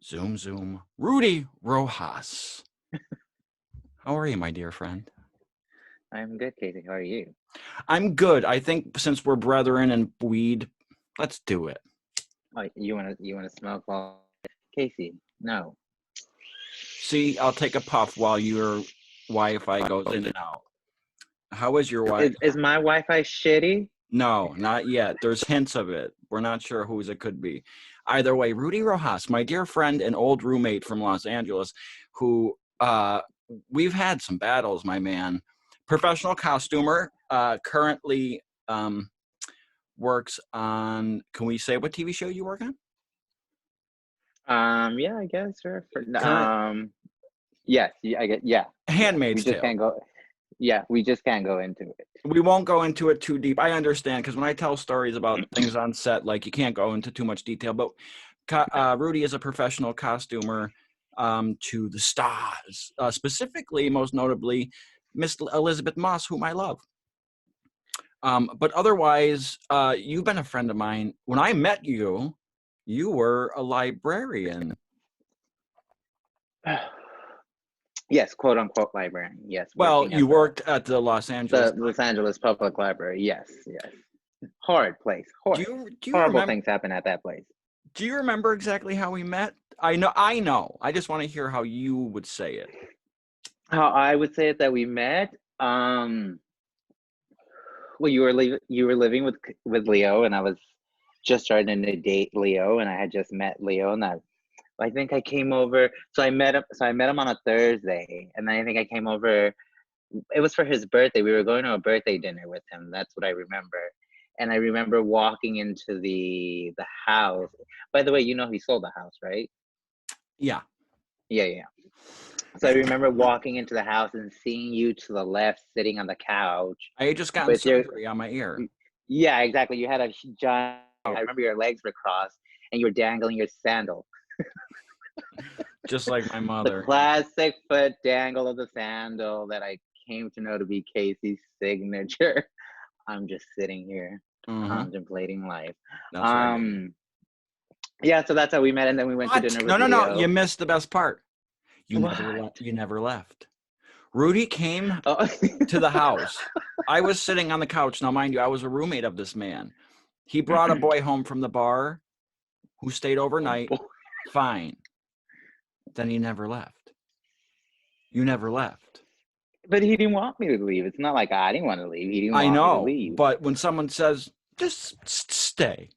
Zoom, zoom. Rudy Rojas. How are you, my dear friend? I'm good, Casey. How are you? I'm good. I think since we're brethren and weed, let's do it. Oh, you wanna smoke while Casey? No. See, I'll take a puff while your Wi-Fi goes in and out. How is your Wi-Fi? Is my Wi-Fi shitty? No, not yet. There's hints of it. We're not sure whose it could be. Either way, Rudy Rojas, my dear friend and old roommate from Los Angeles, who we've had some battles, my man. Professional costumer, currently works on. Can we say what TV show you work on? Yeah, I guess. Sure. Current Yes. I get. Yeah. Yeah. We Handmaid's just Tale. can't go. Yeah, we just can't go into it. We won't go into it too deep. I understand because when I tell stories about things on set, like you can't go into too much detail. But Rudy is a professional costumer to the stars, specifically, most notably, Miss Elizabeth Moss, whom I love. But otherwise, you've been a friend of mine. When I met you, you were a librarian. Yes, quote unquote librarian. Yes, Well, working you at worked at the Los Angeles. the Los Angeles Public Library. Yes, yes. Horrid place. Do you Horrible remember? things happen at that place. Do you remember exactly how we met? I know. I know. I just want to hear how you would say it. How I would say it that we met. Um, well, you were living with Leo, and I was just starting to date Leo, and I had just met Leo, and I think I came over. So I met him on a Thursday, and then I think I came over. It was for his birthday. We were going to a birthday dinner with him. That's what I remember. And I remember walking into the house. By the way, you know he sold the house, right? Yeah. Yeah, yeah. So I remember walking into the house and seeing you to the left, sitting on the couch I had just gotten with your. surgery on my ear. Yeah, exactly. You had a giant. I remember your legs were crossed and you were dangling your sandal. Just like my The mother. classic foot dangle of the sandal that I came to know to be Casey's signature. I'm just sitting here Mm-hmm. contemplating life. That's right. Um, yeah, so that's how we met, and then we went to What? dinner No, with no, no. You Leo. missed the best part. What? You never left. Rudy came Oh. to the house. I was sitting on the couch. Now, mind you, I was a roommate of this man. He brought a boy home from the bar who stayed Oh, overnight. boy. Fine. Then he never left. You never left. But he didn't want me to leave. It's not like I didn't want to leave. He didn't I want me to know, leave. but when someone says, just stay,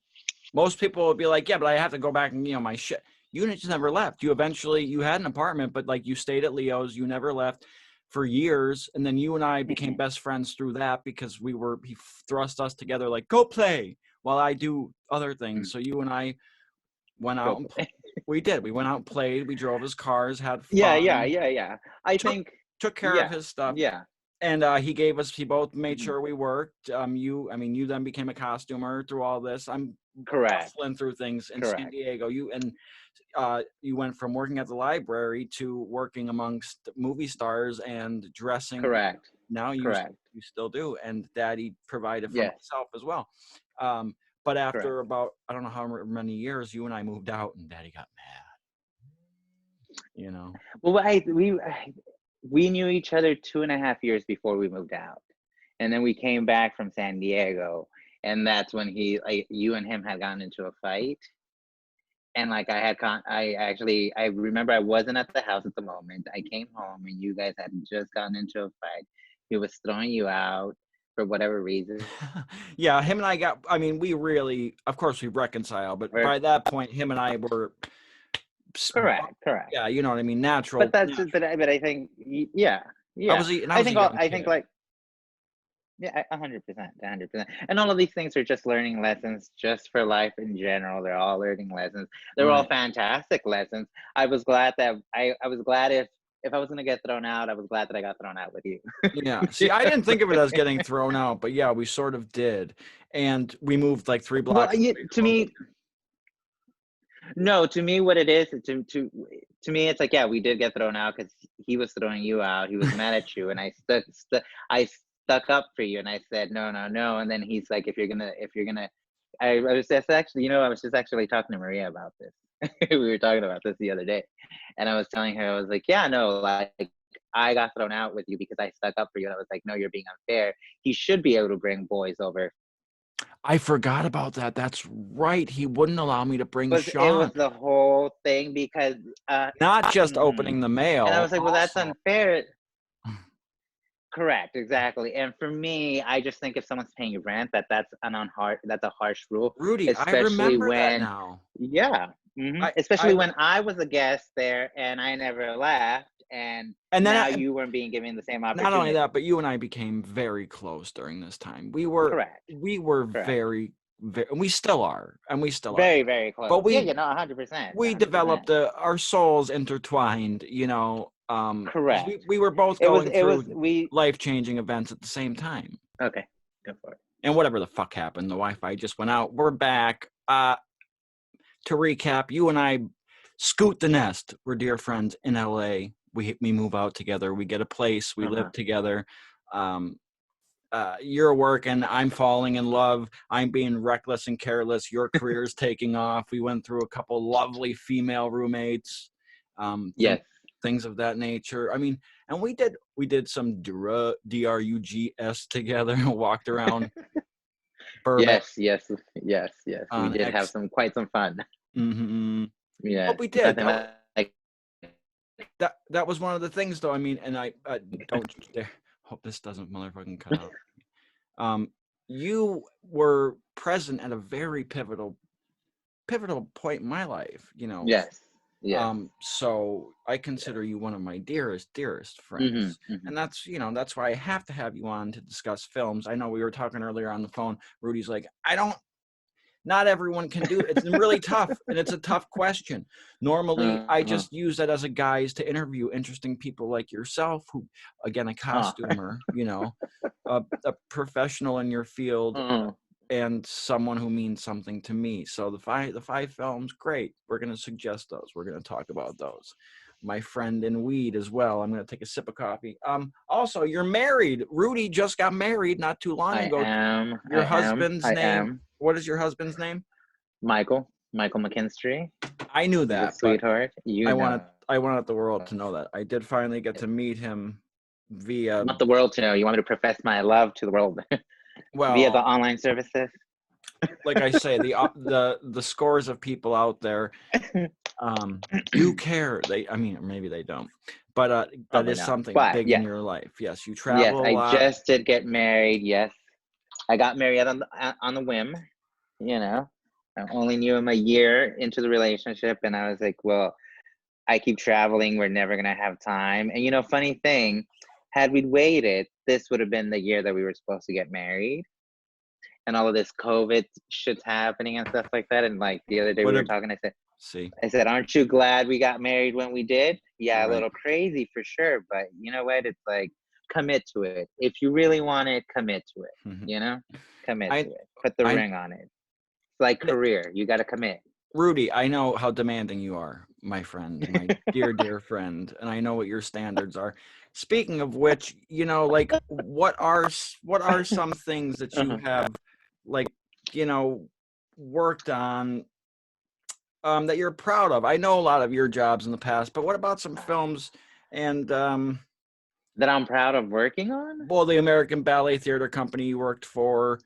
most people will be like, yeah, but I have to go back and, my shit. You just never left. You had an apartment, but like you stayed at Leo's, you never left for years. And then you and I became best friends through that because he thrust us together, like, go play while I do other things. So you and I went Go out and play. we did. We went out and played. We drove his cars, had Yeah, fun, yeah, yeah, yeah. I took think, took care of yeah, his stuff. yeah. And he both made Mhm. sure we worked. You then became a costumer through all this. I'm Correct, bustling through things in San correct, Diego. You went from working at the library to working amongst movie stars and dressing. correct, Now correct. you still do, and Daddy provided for Yes, myself as well. But after correct. about I don't know how many years, you and I moved out, and Daddy got mad. You know. Well, we knew each other 2.5 years before we moved out, and then we came back from San Diego, and that's when you and him had gotten into a fight, and like I remember I wasn't at the house at the moment. I came home and you guys had just gotten into a fight. He was throwing you out for whatever reason. Yeah, him and I we really, of course, we reconciled, but by that point, him and I were, Correct, correct. yeah, you know what I mean, But natural. that's but I think yeah, yeah. I was a young I think kid. like yeah, 100%, 100%. And all of these things are just learning lessons, just for life in general. They're all learning lessons. They're all Right. fantastic lessons. I was glad that I was glad if I was gonna get thrown out, I was glad that I got thrown out with you. Yeah. See, I didn't think of it as getting thrown out, but yeah, we sort of did. And we moved like 3 blocks Well, away to from me, each no, to me, what it is to me, it's like yeah, we did get thrown out because he was throwing you out. He was mad at you, and I stuck up for you, and I said no, no, no. And then he's like, if you're gonna, I was just actually, I was just actually talking to Maria about this. We were talking about this the other day, and I was telling her, I was like, yeah, no, like I got thrown out with you because I stuck up for you. And I was like, no, you're being unfair. He should be able to bring boys over. I forgot about that. That's right. He wouldn't allow me to bring It was Sean. the whole thing because Not just mhm. opening the And I mail, was like, well, that's also. unfair. Correct, exactly. And for me, I just think if someone's paying you rent, that's a harsh rule, Rudy, I especially remember that when, now. yeah, I especially when I was a guest there and I never left, and and then now you weren't being given the same not only that, opportunity. but you and I became very close during this time. Correct, We were correct. very, and we still are, and we still are. Very, very close. But Yeah, you know, 100%, we 100%. developed our souls intertwined, 'cause Correct. we were both It was going it was through we life-changing events at the same time. okay, go for it. And whatever the fuck happened, the Wi-Fi just went out. We're back. To recap, you and I scoot the nest. We're dear friends in LA. We move out together. We get a place. We live together. Um, you're working. I'm falling in love. I'm being reckless and careless. Your career's taking off. We went through a couple lovely female roommates. Yes. Things of that nature. I mean, and we did some drugs together. Walked around Burbank. Yes, yes, yes, yes. We On did have X. quite some fun. Mm-hmm. Yeah, But we did. nothing like That was one of the things, though. I mean, and I don't dare. Hope this doesn't motherfucking cut out. You were present at a very pivotal point in my life. yes, yes. So I consider you one of my dearest friends, and that's why I have to have you on to discuss films. I know we were talking earlier on the phone. Rudy's like, not everyone can do it. It's really tough, and it's a tough question. Normally, I just use that as a guise to interview interesting people like yourself, who, again, a costumer, a professional in your field, and someone who means something to me. So the five films, great. We're going to suggest those. We're going to talk about those. My friend in weed as well. I'm going to take a sip of coffee. Also, you're married. Rudy just got married not too long ago. Your husband's name. What is your husband's name? Michael McKinstry. I knew He's that, a sweetheart. I wanted the world to know that. I did finally get to meet him via. Not the world to know. You want me to profess my love to the world via the online services? Like I say, the scores of people out there do care. Maybe they don't, but that is something big in your life. Yes, you travel yes, a lot. I just did get married. Yes, I got married on the whim. I only knew him a year into the relationship, and I was like, well, I keep traveling. We're never gonna have time. And funny thing, had we waited, this would have been the year that we were supposed to get married. And all of this COVID shit's happening and stuff like that. And like the other day we were talking, I said, aren't you glad we got married when we did? Yeah, right. A little crazy for sure. But you know what? It's like, commit to it. If you really want it, commit to it, commit to it. Put the ring on it. It's like career. You got to commit. Rudy, I know how demanding you are, my friend, my dear friend, and I know what your standards are. Speaking of which, like what are some things that you have, like, worked on that you're proud of? I know a lot of your jobs in the past, but what about some films and that I'm proud of working on? Well, the American Ballet Theater Company you worked for.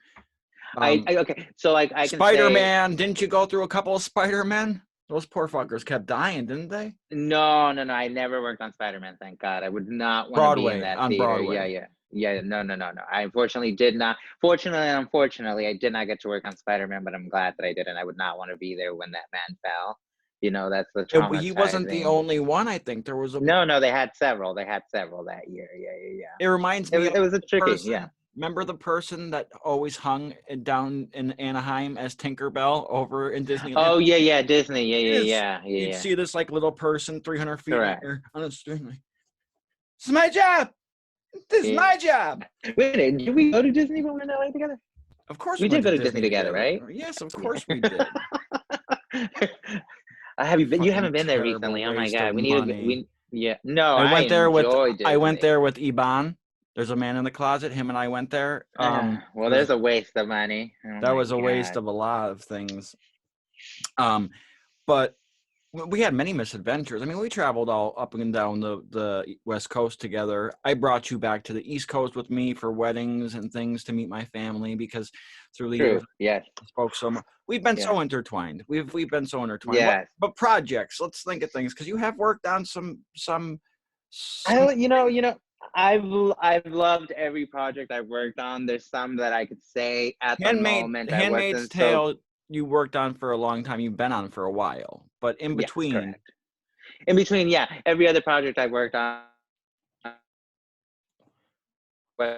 Okay, so like I can Spider-Man. Didn't you go through a couple of Spider-Men? Those poor fuckers kept dying, didn't they? No. I never worked on Spider-Man. Thank God. I would not want to be in that theater. Broadway. Yeah. No. I unfortunately did not. Fortunately and unfortunately, I did not get to work on Spider-Man, but I'm glad that I did, and I would not want to be there when that man fell. That's the traumatizing. He wasn't the only one. I think there was a. No. They had several. That year. Yeah. It reminds me. It was a tricky. Person. Yeah. Remember the person that always hung down in Anaheim as Tinkerbell over in Disneyland? Oh, yeah, Disney. Yeah. You'd see this like little person 300 feet on a string. Like, this is my job. This is my job. Wait, did we go to Disney when we were in LA together? Of course we did go to Disney together, right? Yes, of course we did. You haven't been there recently. Oh my God. No, I went there with Iban. There's a man in the closet. Him and I went there. Well, there's a waste of money. That was a waste of a lot of things. But we had many misadventures. I mean, we traveled all up and down the West Coast together. I brought you back to the East Coast with me for weddings and things to meet my family because through the years True. Yes. I spoke so much. We've been Yes. so intertwined. We've been so intertwined. Yes. But projects, let's think of things because you have worked on some I've loved every project I've worked on. There's some that I could say at the moment I Handmaid's wasn't so. Tale. You worked on for a long time. You've been on for a while, but in Yes, between. correct. In between, yeah, every other project I worked on was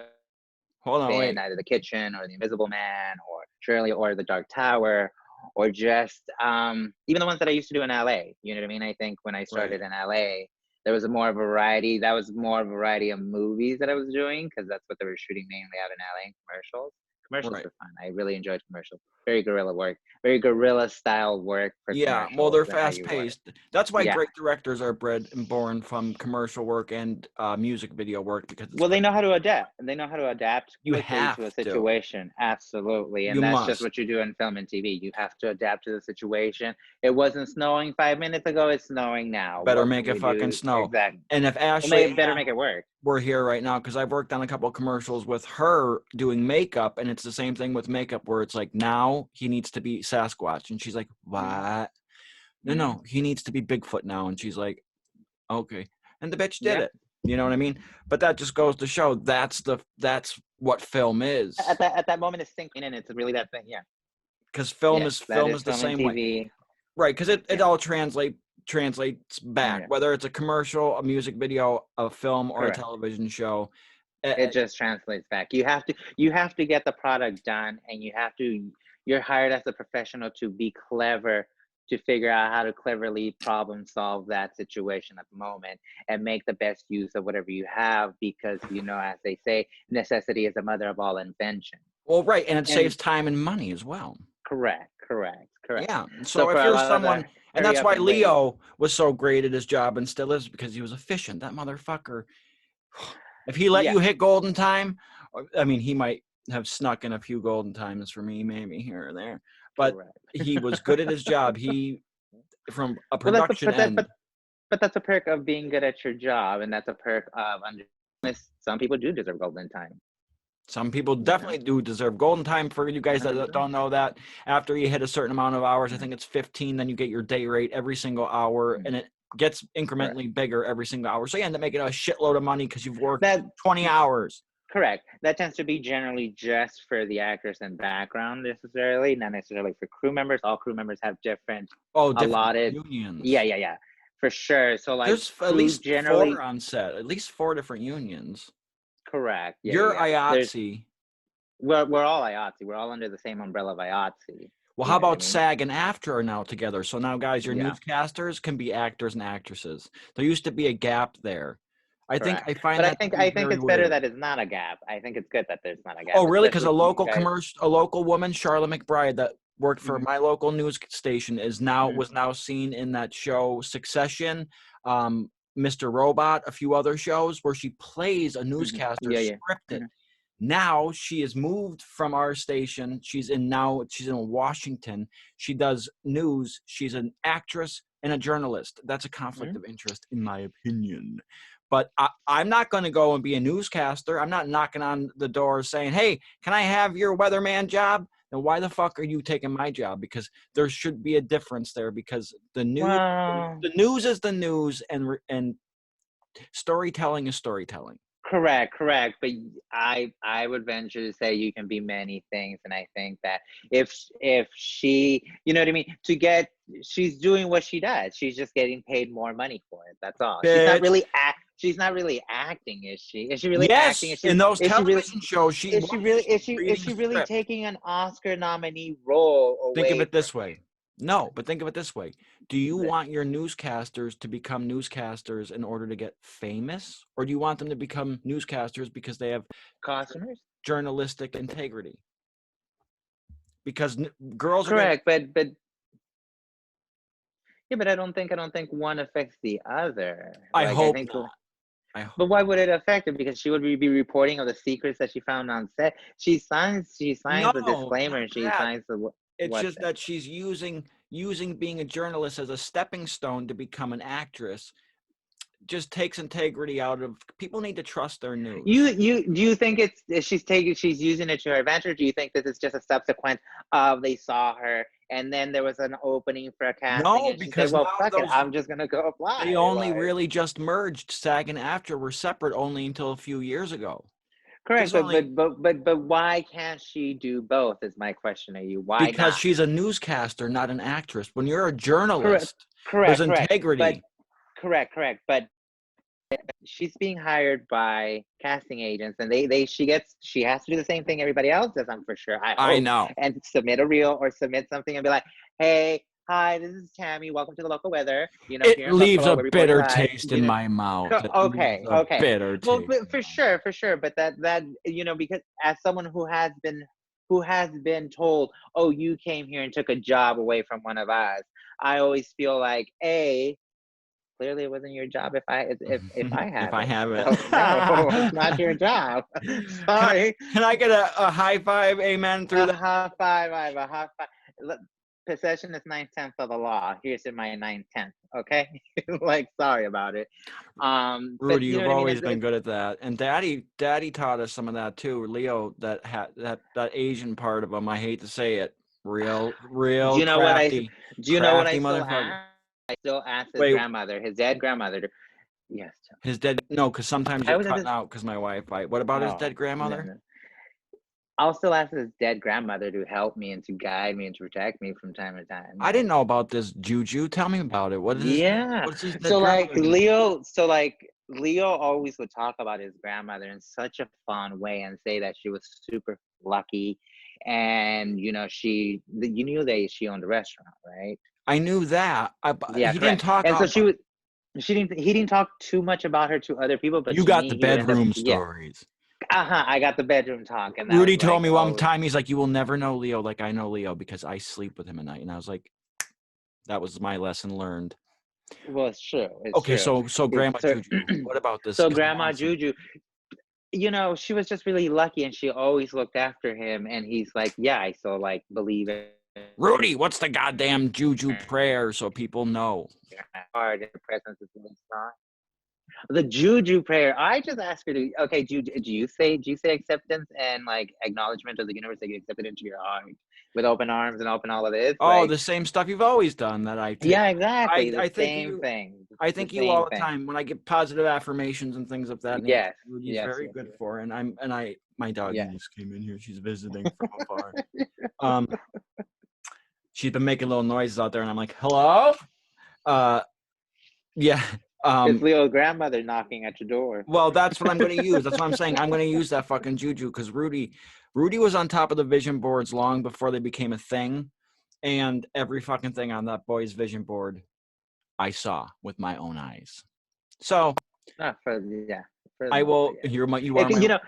Hold on, in wait. either The Kitchen or The Invisible Man or Shirley or The Dark Tower or just even the ones that I used to do in LA. You know what I mean? I think when I Right. started in LA, there was a more variety. That was more variety of movies that I was doing because that's what they were shooting mainly out in LA, commercials. Commercials Right. were fun. I really enjoyed commercials. Very guerrilla work, very guerrilla style work for Yeah, well, commercials they're and how fast you work. paced. That's why Yeah. great directors are bred and born from commercial work and music video work because it's Well, they know how to adapt, and they know how to adapt you quickly to a have to. situation. Absolutely, You and that's just must. what you do in film and TV. You have to adapt to the situation. It wasn't snowing 5 minutes ago. It's snowing now. Better What can make it we fucking do? snow. Exactly. And if Well, Ashley and better Anna make it work. were here right now, because I've worked on a couple of commercials with her doing makeup, and it's the same thing with makeup where it's like, now he needs to be Sasquatch. And she's like, Mm, what? mm, No, he needs to be Bigfoot now. And she's like, okay. And the bitch did yeah. it. You know what I mean? But that just goes to show that's what film is. At that moment, it's sinking in. It's really that thing. Yeah. Because Yes, that film is is the film and same way. TV. Right, because it Yeah. all translates back, Yeah. whether it's a commercial, a music video, a film, or a Correct. television show. It just translates back. You have to get the product done, and you're hired as a professional to be clever, to figure out how to cleverly problem solve that situation at the moment and make the best use of whatever you have because as they say, necessity is the mother of all invention. Well, right, and it And saves time and money as well. correct. Yeah, So so for if a you're lot of the someone, and hurry that's up why and wait. Leo was so great at his job and still is because he was efficient. That motherfucker. If he let Yeah, you hit golden time, I mean, he might have snuck in a few golden times for me, maybe here or there, but correct. he was good at his job. He, from a Well, that's the production end, but that's a perk of being good at your job, and that's a perk of some people do deserve golden time. some people You know, definitely do deserve golden time. For you guys that 100%. don't know that, after you hit a certain amount of hours, I Mhm, think it's 15, then you get your day rate every single hour, mhm, and it gets correct. incrementally bigger every single hour. So you end up making a shitload of money because you've worked That 20 hours. correct. That tends to be generally just for the actors and background necessarily, not necessarily for crew members. All crew members have different Oh, different allotted. Yeah, unions. yeah, yeah, for sure. So like There's at crew least 4 generally on set, at least 4 different unions. correct. Yeah, You're yeah, yeah. There's IATSE. we're all IATSE. We're all under the same umbrella of IATSE. Well, You how know what I about mean? SAG and AFTRA are now together? So now, guys, your Yeah. newscasters can be actors and actresses. There used to be a gap there. I Correct. find But I that to think be I think very it's better weird. that it's not a gap. I think it's good that there's not a gap, Oh, really? Because especially for you guys. a local woman, Charlotte McBride, that worked for Hmm. my local news station, Hmm. was now seen in that show Succession, Mr. Robot, a few other shows where she plays a Hmm. newscaster Yeah, yeah. scripted. Hmm. Now she has moved from our station. She's in Washington. She does news. She's an actress and a journalist. That's a conflict Hmm. of interest, in my opinion. But I'm not going to go and be a newscaster. I'm not knocking on the door saying, "Hey, can I have your weatherman job?" Then why the fuck are you taking my job? Because there should be a difference there. Because Well, the news is the news, and storytelling is storytelling. correct. But I would venture to say you can be many things, and I think that if she, you know what I mean, she's doing what she does. She's just getting paid more money for it. That's all. She's not Bitch. really She's not really acting, is she? Is she really acting? Yes, in those Is she really? television shows, she Is was she really? Is reading a she really script. taking an Oscar nominee role Think of away it from this way. you? No, but think of it this way. Do you The want your newscasters to become newscasters in order to get famous? Or do you want them to become newscasters because they have costumers? journalistic integrity? Because girls are going to, Correct, but yeah, but I don't think one affects the other. I Like I hope think, not. I, but why would it affect her? Because she would be reporting of the secrets that she found on set. She signs no, the disclaimer, not and she that. signs the It's what just then? that she's using using being a journalist as a stepping stone to become an actress just takes integrity out of people. Need to trust their news. You do you think she's using it to her advantage, or do you think this is just a subsequent of they saw her and then there was an opening for a casting No, and she said, because well, now fuck it, I'm just gonna go apply. they only Like, really just merged. SAG and AFTRA were separate only until a few years ago. correct, This but only why can't she do both? Is my question to you. Why because not? she's a newscaster, not an actress. When you're a Correct, journalist, there's correct. But integrity. correct. But she's being hired by casting agents, and she has to do the same thing everybody else does. I'm for sure. I I hope, know. and submit a reel or submit something and be like, hey. Hi, this is Tammy. Welcome to the local weather. You know, It here in leaves Buffalo, a we report bitter live. taste You in know, my mouth. It okay, leaves a okay. bitter Well, taste. for sure. But that because as someone who has been told, oh, you came here and took a job away from one of us, I always feel like clearly it wasn't your job if I If have I it. have it. So no, it's not your job. Sorry. Can I get a high five, amen through A that? high five, I have a high five. Look, possession is 9/10 of the law. Here's in my 9/10. Okay, like sorry about it. But Rudy, you know you've what I mean. always been good at that, and Daddy taught us some of that too. Leo, that Asian part of him. I hate to say it, real Do you know what I? crafty, Do you know what I crafty still motherfucker. ask? I still ask his Wait, grandmother, his dead grandmother. Yes. his dead? No, because sometimes I you're was at cutting his. out because my Wi-Fi. What about his Oh dead no, grandmother? no. I'll still ask his dead grandmother to help me and to guide me and to protect me from time to time. I Yes. didn't know about this juju. Tell me about it. Yeah. What does his dead So like grandmother do? Leo, so like Leo always would talk about his grandmother in such a fun way and say that she was super lucky, and you knew that she owned a restaurant, right? I knew that. Yeah, He didn't correct. talk And so about. he didn't talk too much about her to other people, but You to got me the he would end up, bedroom yeah. stories. I got the bedroom talk, and that was Rudy told like, me one oh, time, he's like, you will never know Leo like I know Leo because I sleep with him at night. And I was like, that was my lesson learned. well, it's true, Okay, so it's Grandma true. Juju, what about this? So Because I Grandma want some. Juju, she was just really lucky, and she always looked after him, and he's like, yeah, I still like believe in Rudy, what's the goddamn Juju prayer so people know? your heart, and the presence is really strong. The Juju prayer. I just ask her to. Okay, do you say acceptance and like acknowledgement of the universe that you accept it into your heart with open arms and open all of this? Oh, Like, the same stuff you've always done that I take. yeah, exactly. The I think same you thing. I The think you same all the thing. time when I get positive affirmations and things of that nature. Yes. Rudy's Yes. very Yes. good Yes. for, and my doggy Yes. just came in here. She's visiting from afar. Um, she's been making little noises out there, and I'm like, hello. Yeah. It's Leo's grandmother knocking at your door. Well, that's what I'm going to use. That's what I'm saying. I'm going to use that fucking juju because Rudy was on top of the vision boards long before they became a thing, and every fucking thing on that boy's vision board I saw with my own eyes. So Not for yeah. For the I most will. part, yeah. You are my.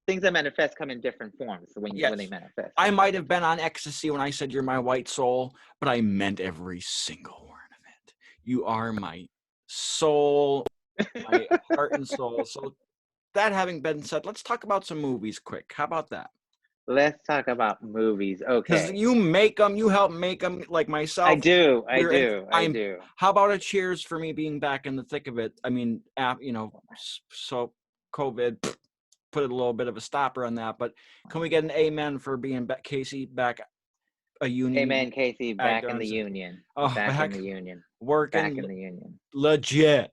Things that manifest come in different forms when they Yes. manifest. I might have Sometimes. been on ecstasy when I said you're my white soul, but I meant every single word of it. You are my soul, my heart and soul. So that having been said, let's talk about some movies quick. How about that? Let's talk about movies. Because Okay. you make them, you help make them, like I myself. do. I You're in, do. I do. how about a cheers for me being back in the thick of it? I mean, so COVID put a little bit of a stopper on that, but can we get an amen for being back, Casey, back a union Amen, Casey. Back actor in on the set? union. Oh, Back in back the union. Back working in the union. legit,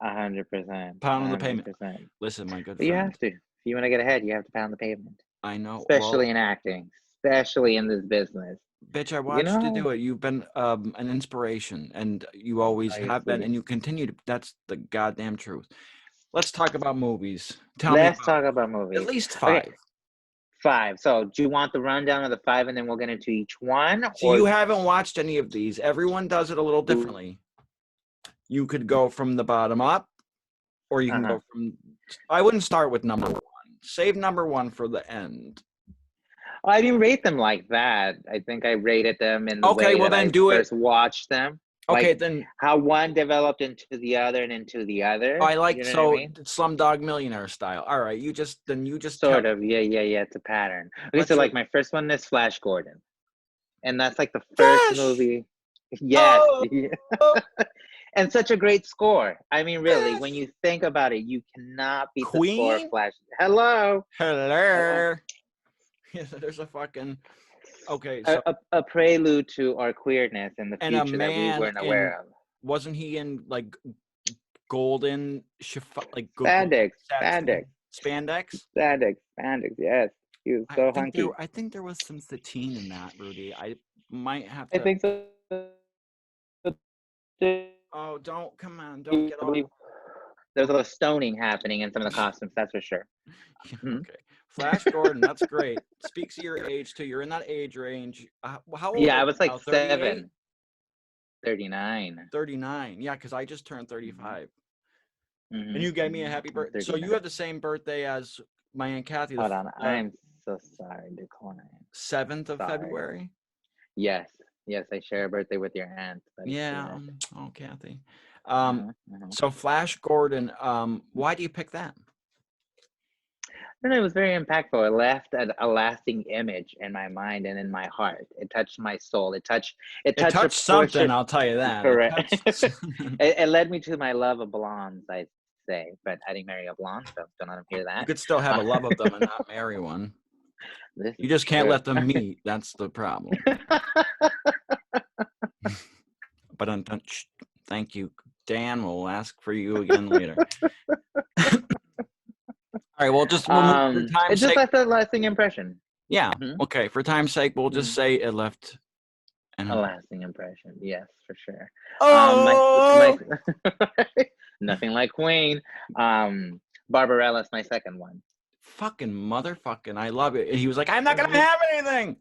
100%. pounding the pavement. 100%. Listen, my good But you friend, have to. If you want to get ahead, you have to pound the pavement. I know. Well, Especially in acting. Especially in this business. bitch, I You watched you know? do it. You've been an inspiration, and you always Oh, you're have been, sweet. and you continue to. That's the goddamn truth. Let's talk about movies. Tell me Let's about talk about at movies. least Okay, 5. 5. So, do you want the rundown of the 5 and then we'll get into each one? See, Or you haven't watched any of these. Everyone does it a little differently. You could go from the bottom up, or you can uh-huh. go from. I wouldn't start with number 1. Save number 1 for the end. I didn't rate them like that. I think I rated them in the Okay, way well that then I do it. first watched them. Okay, Like then how one developed into the other and into the other. I like You know what I so mean? Slumdog Millionaire style. All right, you just tell. Sort of. Yeah. It's a pattern. Okay, so Let's. like my first one is Flash Gordon. and that's like the first Flash. movie. Yes. Oh, oh, And such a great score. I mean, really, when Flash. you think about it, you cannot beat the score of Queen. Flash. Hello. Hello. Hello. Yeah, there's a fucking okay. A, So a, a prelude to our queerness in the and a future that we man weren't in aware of. wasn't he in like golden like gold Spandex, spandex, satin spandex? spandex, spandex. Yes, he was so hunky. I think there was some sateen in that, Rudy. I might have I to. think so. Oh, don't come on! Don't I get believe all. there's a little stoning happening in some of the costumes. That's for sure. Mhm. Okay, Flash Gordon. That's great. Speaks of your age too. You're in that age range. How old Yeah, are I you was like now? 38, 39. 39. Yeah, because I just turned Mm-hmm. 35. And Mm-hmm. you gave me a Mm-hmm. happy I'm birthday. So 39. you have the same birthday as my Aunt Kathy, Hold on, the I'm so sorry, decline. 7th of Sorry. February. Yes, yes, I share a birthday with your aunt. That is Yeah. correct. Oh, Kathy. Mm-hmm. So Flash Gordon. Why do you pick that? And it was very impactful. It left a lasting image in my mind and in my heart. It touched my soul. It It touched a touched something. portion. I'll tell you that. It Correct. touched. It led me to my love of blondes, I'd say. But I didn't marry a blonde, so don't let him hear You that. could still have a love of them and not marry one. This You is just can't true. let them meet. That's the problem. But thank you, Dan. We'll ask for you again later. All right. Well, we'll move for It time's just sake. left a lasting impression. Yeah. Mhm, Okay. For time's sake, we'll just mhm. say it left an A impression. lasting impression, yes, for sure. My Oh, nothing like Queen. Barbarella's my second one. fucking motherfucking! I love it. And he was like, "I'm not gonna have anything."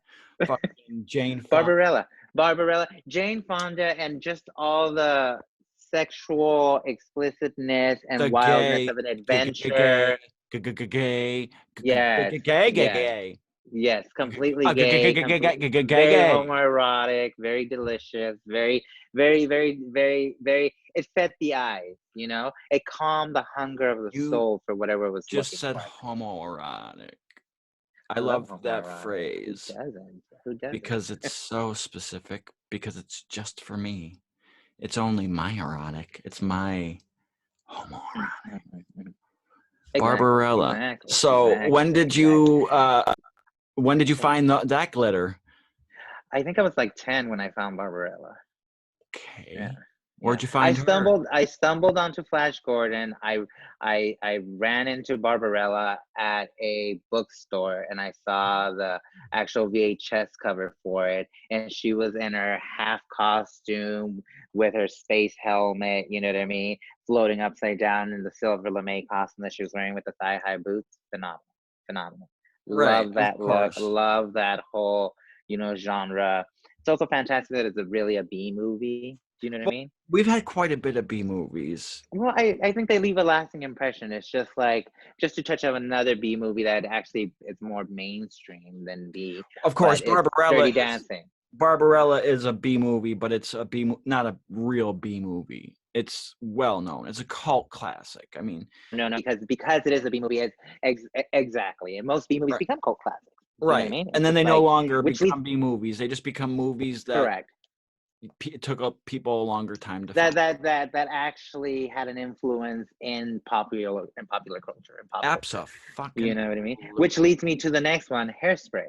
Fucking Jane Fonda. Barbarella, Jane Fonda, and just all the sexual explicitness and The wildness gay, of an gay, adventure. gay, Yes, gay, yes, gay, yes, completely gay, very gay. homoerotic, very delicious, very. It fed the eyes, you know. It calmed the hunger of the You soul for whatever it was just looking said for. homoerotic. I I love love that homoerotic. Who phrase doesn't? Who doesn't? because it's so specific. Because it's just for me. It's only my erotic. It's my homoerotic. Exactly, Barbarella. exactly, So exactly, exactly. when did you find that glitter? I think I was like 10 when I found Barbarella. Yeah. Okay. Yeah. Where'd you find her? I stumbled onto Flash Gordon. I ran into Barbarella at a bookstore and I saw the actual VHS cover for it. And she was in her half costume with her space helmet, you know what I mean? Floating upside down in the silver lame costume that she was wearing with the thigh-high boots. Phenomenal. Phenomenal. Right, Love of that look. course. Love that whole, genre. It's also fantastic that it's really a B movie. Do you know what I Well, mean? we've had quite a bit of B movies. Well, I think they leave a lasting impression. It's just like just to touch on another B movie that actually is more mainstream than B, Of course, but it's Dirty Dancing. Barbarella is a B movie, but it's not a real B movie. It's well known. It's a cult classic. I mean, No, no, because it is a B movie. Exactly, and most B movies right, become cult classics. Do you know what I right. mean? And It's then just they no like longer which leads become B movies. They just become movies that correct. it took up people a longer time to That find. that actually had an influence in popular culture and pop culture. You Fucking know what I mean? Which absolutely. leads me to the next one, Hairspray.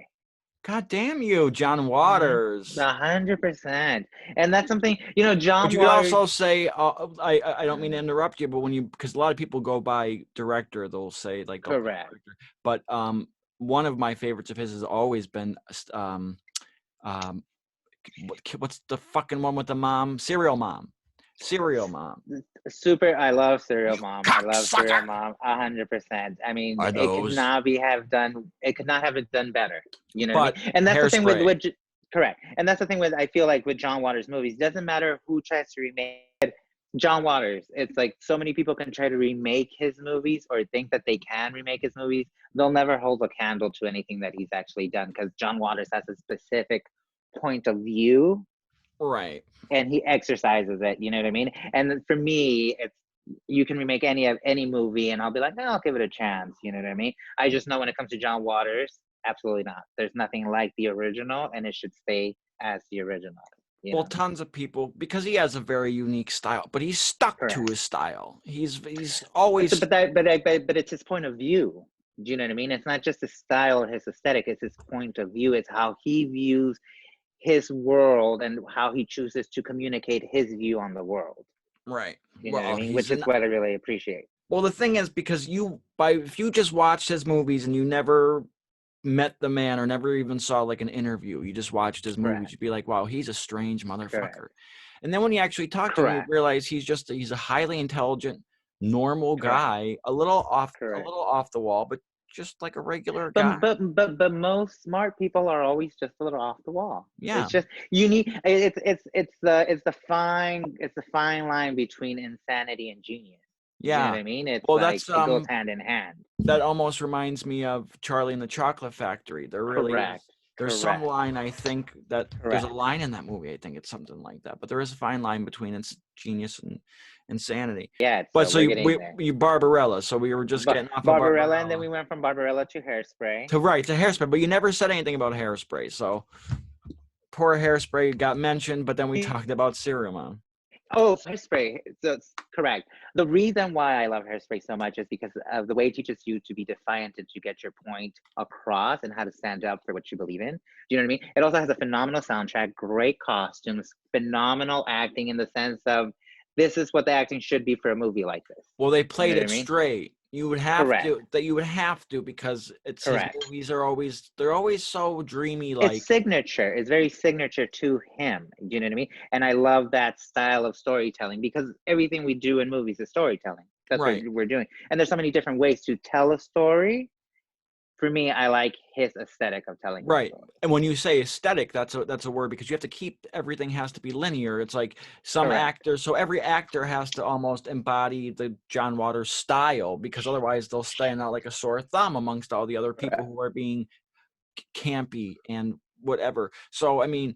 God damn you, John Mhm. Waters. 100%. And that's something, But John you could Waters. also say, I don't mean to interrupt you, but because a lot of people go by director, they'll say like they'll pick Correct. director. But one of my favorites of his has always been um, what's the fucking one with the mom? Serial Mom. I love Serial You Mom. I love Serial cocksucker. Mom 100%. I mean, Are those? it could not have it done better. You know what I But mean? And that's the thing Hairspray. correct. And that's the thing I feel like with John Waters movies, doesn't matter who tries to remake John Waters. It's like so many people can try to remake his movies or think that they can remake his movies. They'll never hold a candle to anything that he's actually done because John Waters has a specific point of view Right. and he exercises it. You know what I mean? And for me, it's you can remake any movie, and I'll be like, no, I'll give it a chance. You know what I mean? I just know when it comes to John Waters, absolutely not. There's nothing like the original, and it should stay as the original. Well, tons of people, because he has a very unique style, but he's stuck to Correct. his style. He's But always but it's his point of view. Do you know what I mean? It's not just his style or his aesthetic. It's his point of view. It's how he views his world and how he chooses to communicate his view on the world. right. You know what I Well, mean? Which is what I really appreciate. well, the thing is, because if you just watched his movies and you never met the man or never even saw like an interview, you just watched his movies, Correct. you'd be like, wow, he's a strange Correct. motherfucker. And then when you actually talk to him, you Correct. realize he's a highly intelligent, normal Correct. guy, a Correct. little off the wall, but just like a regular guy. But most smart people are always just a little off the wall. Yeah. It's just you need it's the fine line between insanity and genius. You know Yeah. what I mean? It's Well, like it goes hand in hand. that almost reminds me of Charlie and the Chocolate Factory. There really is. Correct. There's some Correct. line, I think, that there's a Correct. line in that movie. I think it's something like that. But there is a fine line between genius and insanity. Yeah, But so so we're getting there. you Barbarella. So we were just getting off of Barbarella, and then Barbarella we went from Barbarella to Hairspray. to Hairspray. But you never said anything about Hairspray. So poor Hairspray got mentioned, but then we talked about Serial Mom. Oh, Hairspray. So it's correct. The reason why I love Hairspray so much is because of the way it teaches you to be defiant and to get your point across and how to stand up for what you believe in. Do you know what I mean? It also has a phenomenal soundtrack, great costumes, phenomenal acting in the sense of this is what the acting should be for a movie like this. Well, they You know played what I it mean? straight. You would have Correct. to because it's his Correct. movies they're always so dreamy It's like. signature. It's very signature to him. Do you know what I mean? And I love that style of storytelling because everything we do in movies is storytelling. That's what Right. we're doing. And there's so many different ways to tell a story. For me, I like his aesthetic of telling the Right. story. And when you say aesthetic, that's a word because you have to keep everything has to be linear. It's like some Correct. actors, so every actor has to almost embody the John Waters style because otherwise they'll stand out like a sore thumb amongst all the other people Correct. who are being campy and whatever. So I mean,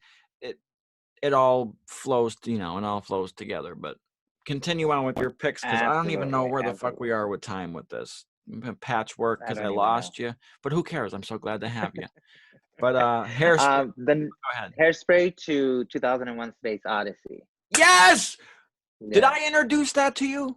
it all flows, it all flows together. But continue on with your picks because I don't even know Absolutely. where the fuck we Absolutely. are with time with this. Patchwork I because I don't even know. lost you, but who cares? I'm so glad to have you. But Hairspray. Then Go ahead. Hairspray to 2001 Space Odyssey. Yes. Did Yeah. I introduce that to you?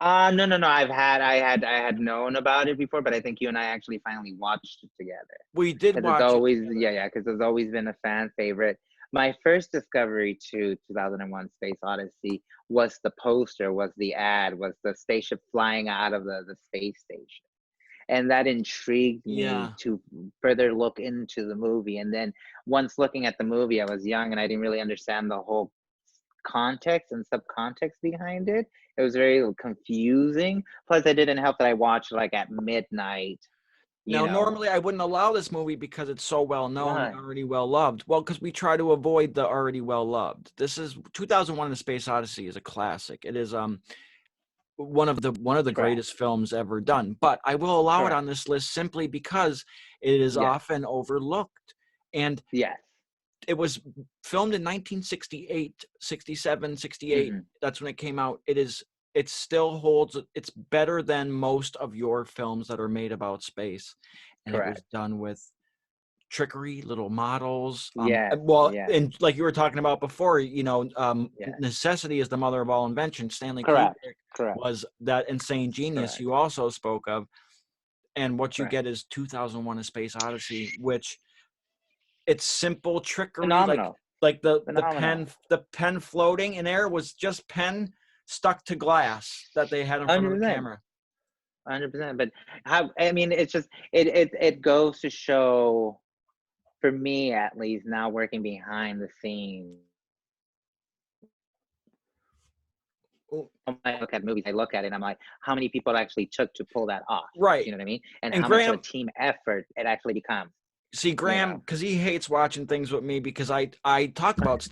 No. I had known about it before, but I think you and I actually finally watched it together. We did Because it's watch it always, together. yeah, because it's always been a fan favorite. My first discovery to 2001 Space Odyssey was the poster, was the ad, was the spaceship flying out of the space station. And that intrigued me Yeah. to further look into the movie. And then once looking at the movie, I was young and I didn't really understand the whole context and subcontext behind it. It was very confusing. Plus, it didn't help that I watched like at midnight, you Now, know. normally I wouldn't allow this movie because it's so well known and Why? already well loved. Well, because we try to avoid the already well loved. This is 2001: The Space Odyssey is a classic. It is one of the Correct. greatest films ever done. But I will allow it Correct. on this list simply because it is Yes. often overlooked. And Yes. it was filmed in 1968, 67, 68. Hmm. That's when it came out. It still holds, it's better than most of your films that are made about space. And it was Correct. done with trickery, little models. Yes. Well, Yes. and like you were talking about before, Yes. necessity is the mother of all invention. Stanley Correct. Kubrick Correct. was that insane genius Correct. you also spoke of. And what you Correct. get is 2001: A Space Odyssey, which it's simple trickery, Phenomenal. like Phenomenal. the pen floating in air was just pen stuck to glass that they had in front of the 100%. camera. 100%. But how? I mean, it's just it goes to show, for me at least, now working behind the scenes. Oh, When I look at movies, I look at it and I'm like, how many people it actually took to pull that off? right. You know what I mean? And And how much of a Graham, team effort it actually becomes, see you Graham, know? because he hates watching things with me because I talk about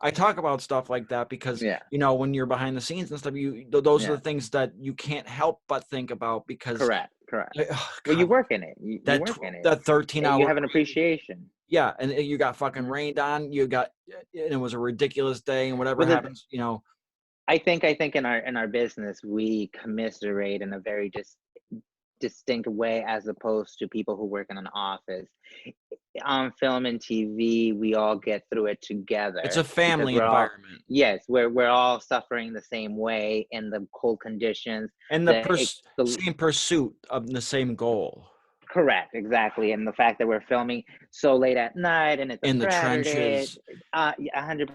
I talk about stuff like that because Yeah. when you're behind the scenes and stuff, those are Yeah. the things that you can't help but think about because Correct. Correct. oh, Well, you God, work in it. You work in it. that 13 And you hour have an appreciation. yeah, and you got fucking Mhm. rained on. And it was a ridiculous day, and whatever Well, happens, I think in our business we commiserate in a very distinct way as opposed to people who work in an office. On film and TV, we all get through it together. It's a family we're all, environment. yes, we're all suffering the same way in the cold conditions. And the same pursuit of the same goal. Correct, exactly. And the fact that we're filming so late at night and it's in a the Saturday, trenches. 100%.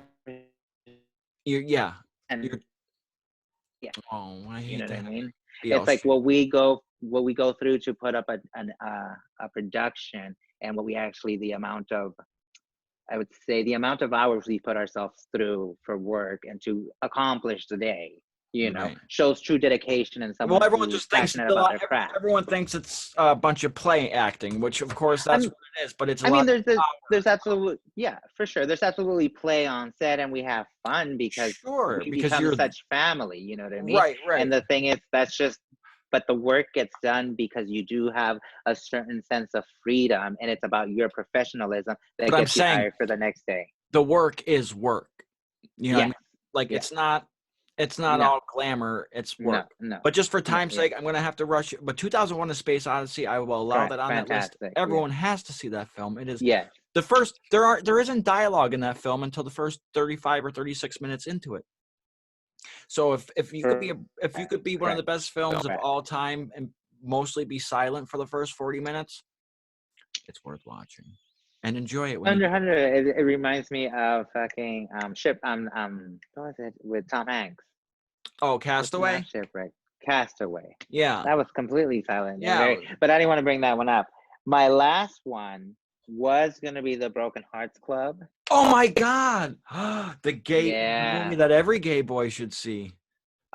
Yeah. And You're, yeah, oh, I hate you know what I that. mean? BL It's like Street. what we go through to put up a production, and what we actually, the amount of, I would say, the amount of hours we put ourselves through for work and to accomplish the day, Right. shows true dedication and Well, someone everyone who's just thinks passionate about their craft. everyone thinks it's a bunch of play acting, which of course that's what it is. But it's a I mean, lot. there's absolutely, yeah, for sure. There's absolutely play on set, and we have fun because Sure, we because become you're such family. You know what I mean? right. And the thing is, but the work gets done because you do have a certain sense of freedom, and it's about your professionalism that But I'm gets you saying hired for the next day. the work is work. You know what I Yes. mean? Like Yes. it's not No. all glamour, it's work. No. But just for Yeah. time's sake, I'm gonna have to rush it. But 2001: A Space Odyssey, I will allow that on that list. Fantastic. Everyone has to see that film. It is Yes. the first. There isn't dialogue in that film until the first 35 or 36 minutes into it. So if you could be one of the best films of all time and mostly be silent for the first 40 minutes, it's worth watching and enjoy it when you 100. It reminds me of fucking what was it with Tom Hanks? Oh, What's Castaway? not Shipwreck? Castaway. Yeah. That was completely silent. Yeah. But I didn't want to bring that one up. My last one was gonna be the Broken Hearts Club. Oh my God! The movie Yeah. that every gay boy should see.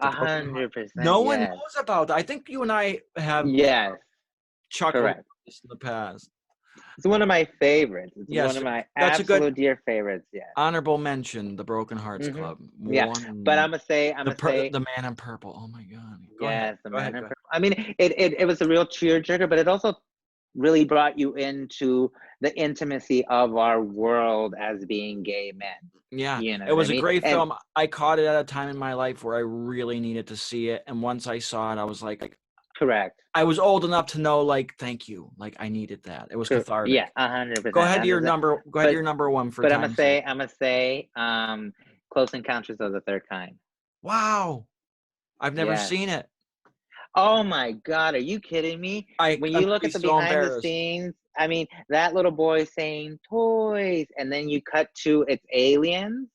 100%. No one Yes. knows about that. I think you and I have Yes. chuckled Correct. about this in the past. It's one of my favorites. It's Yes, one of my that's a good absolute dear favorites. Yeah. honorable mention. The Broken Hearts Club. Yeah. But I'm gonna say the Man in Purple. Oh my God! Go ahead. the Go Man ahead. in Purple. I mean, it was a real tearjerker, but it also really brought you into the intimacy of our world as being gay men. Yeah, You know it was what I a mean? great And film. I caught it at a time in my life where I really needed to see it, and once I saw it, I was like, correct. I was old enough to know, like, thank you, like I needed that. It was cathartic. Yeah, 100%. Go ahead to your number. Go ahead to your number one for But time's sake. I'm gonna say, Close Encounters of the Third Kind. Wow, I've never Yes. seen it. Oh my God, are you kidding me? When you look at the behind the scenes, I mean, that little boy saying toys, and then you cut to it's aliens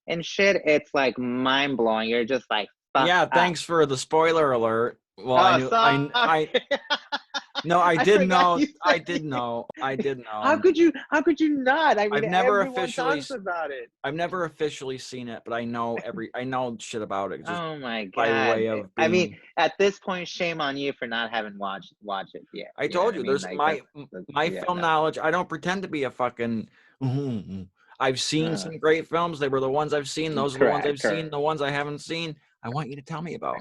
and shit. It's like mind blowing. You're just like, fuck Yeah, up. thanks for the spoiler alert. Well, I no, I did know. I did know. How could you not? I mean, I've never everyone officially talks about it. I've never officially seen it, but I know shit about it just Oh my by God. way of I mean, being. at this point, shame on you for not having watched it yet. I told you, there's my yeah, film knowledge. I don't pretend to be a fucking. I've seen some great films. They were the ones I've seen. Those are the ones I've seen. The ones I haven't seen, I want you to tell me about.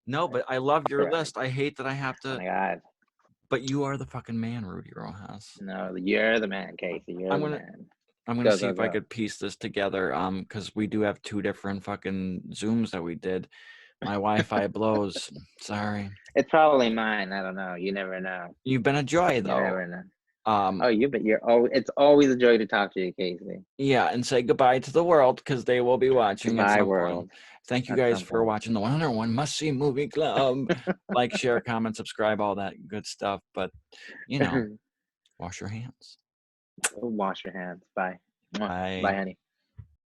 No, but I love your list. I hate that I have to. Oh my God. But you are the fucking man, Rudy Rojas. No, you're the man, Casey. You're the man. I'm gonna see if I could piece this together. Because we do have two different fucking Zooms that we did. My Wi-Fi blows. Sorry. It's probably mine. I don't know. You never know. You've been a joy, though. You never know. It's always a joy to talk to you, Casey. Yeah, and say goodbye to the world because they will be watching at some point. Thank you guys for watching the 101 Must See Movie Club. Like, share, comment, subscribe, all that good stuff. But wash your hands. Wash your hands. Bye. Bye. Bye, honey.